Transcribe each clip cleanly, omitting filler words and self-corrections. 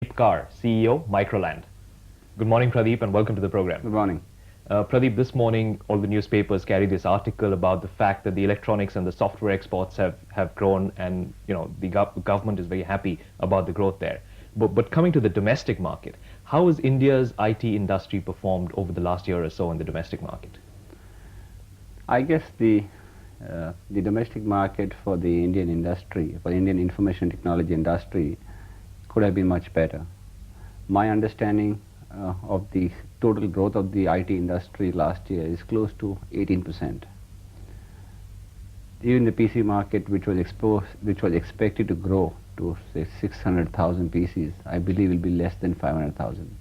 Pradeep Kar, CEO, Microland. Good morning, Pradeep, and welcome to the program. Good morning. Pradeep, this morning all the newspapers carry this article about the fact that the electronics and the software exports have grown, and the government is very happy about the growth there. But coming to the domestic market, how has India's IT industry performed over the last year or so in the domestic market? I guess the domestic market for the Indian industry, for the Indian information technology industry, could have been much better. My understanding of the total growth of the IT industry last year is close to 18%. Even the PC market, which was expected to grow to say 600,000 PCs, I believe will be less than 500,000.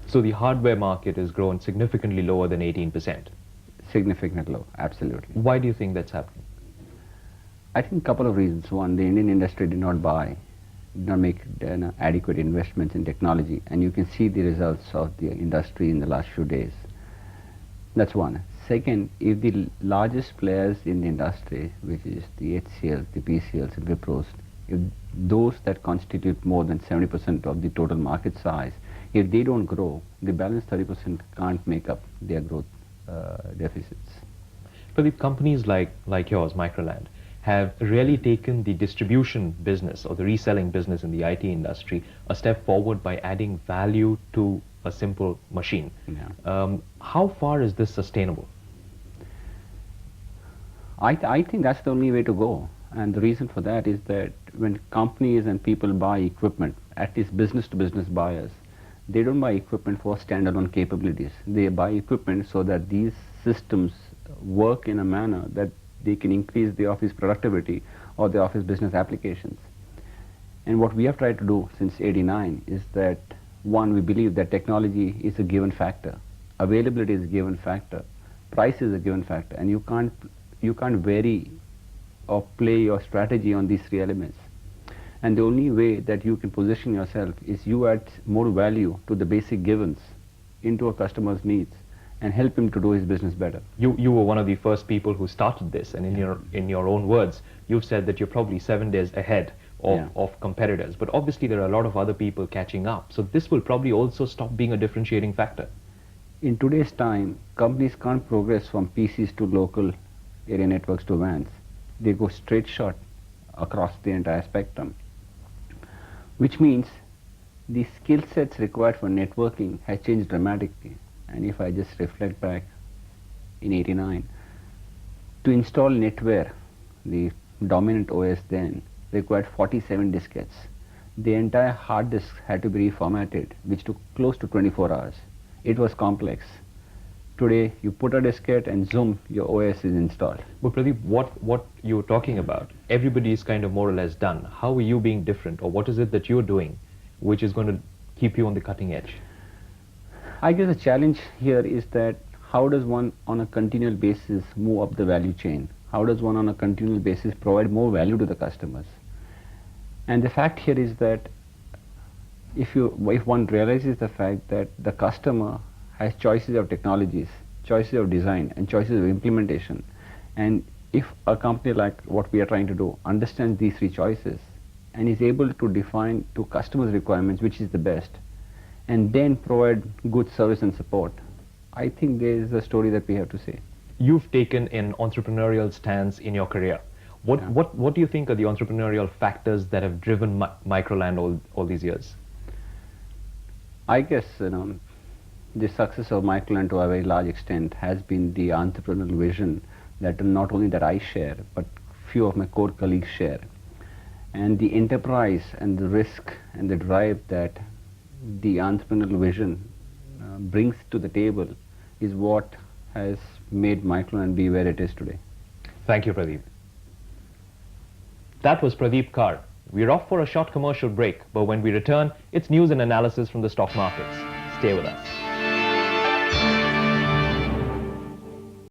So the hardware market has grown significantly lower than 18%. Significantly low, absolutely. Why do you think that's happening? I think a couple of reasons. One, the Indian industry did not make adequate investments in technology, and you can see the results of the industry in the last few days. That's one. Second, if the largest players in the industry, which is the HCLs, the PCLs, and Wipros, if those that constitute more than 70% of the total market size, if they don't grow, the balance 30% can't make up their growth deficits. Pradeep, companies like yours, Microland, have really taken the distribution business or the reselling business in the IT industry a step forward by adding value to a simple machine. Yeah. How far is this sustainable? I think that's the only way to go. And the reason for that is that when companies and people buy equipment, at least business-to-business buyers, they don't buy equipment for standalone capabilities. They buy equipment so that these systems work in a manner that they can increase the office productivity or the office business applications. And what we have tried to do since '89 is that, one, we believe that technology is a given factor, availability is a given factor, price is a given factor, and you can't vary or play your strategy on these three elements. And the only way that you can position yourself is you add more value to the basic givens into a customer's needs and help him to do his business better. You were one of the first people who started this, and in your own words, you've said that you're probably 7 days ahead of competitors. But obviously there are a lot of other people catching up. So this will probably also stop being a differentiating factor. In today's time, companies can't progress from PCs to local area networks to WANs. They go straight shot across the entire spectrum, which means the skill sets required for networking has changed dramatically. And if I just reflect back in '89, to install NetWare, the dominant OS then, required 47 diskettes. The entire hard disk had to be reformatted, which took close to 24 hours. It was complex. Today, you put a diskette and zoom, your OS is installed. But Pradeep, what you're talking about, everybody is kind of more or less done. How are you being different, or what is it that you're doing which is going to keep you on the cutting edge? I guess the challenge here is that how does one on a continual basis move up the value chain? How does one on a continual basis provide more value to the customers? And the fact here is that if one realizes the fact that the customer has choices of technologies, choices of design, and choices of implementation, and if a company like what we are trying to do understands these three choices and is able to define to customers' requirements which is the best, and then provide good service and support, I think there is a story that we have to say. You've taken an entrepreneurial stance in your career. What do you think are the entrepreneurial factors that have driven Microland all these years? I guess the success of Microland to a very large extent has been the entrepreneurial vision that not only that I share, but few of my core colleagues share. And the enterprise and the risk and the drive that the entrepreneurial vision brings to the table is what has made Microland be where it is today. Thank you, Pradeep. That was Pradeep Kar. We're off for a short commercial break, but when we return, it's news and analysis from the stock markets. Stay with us.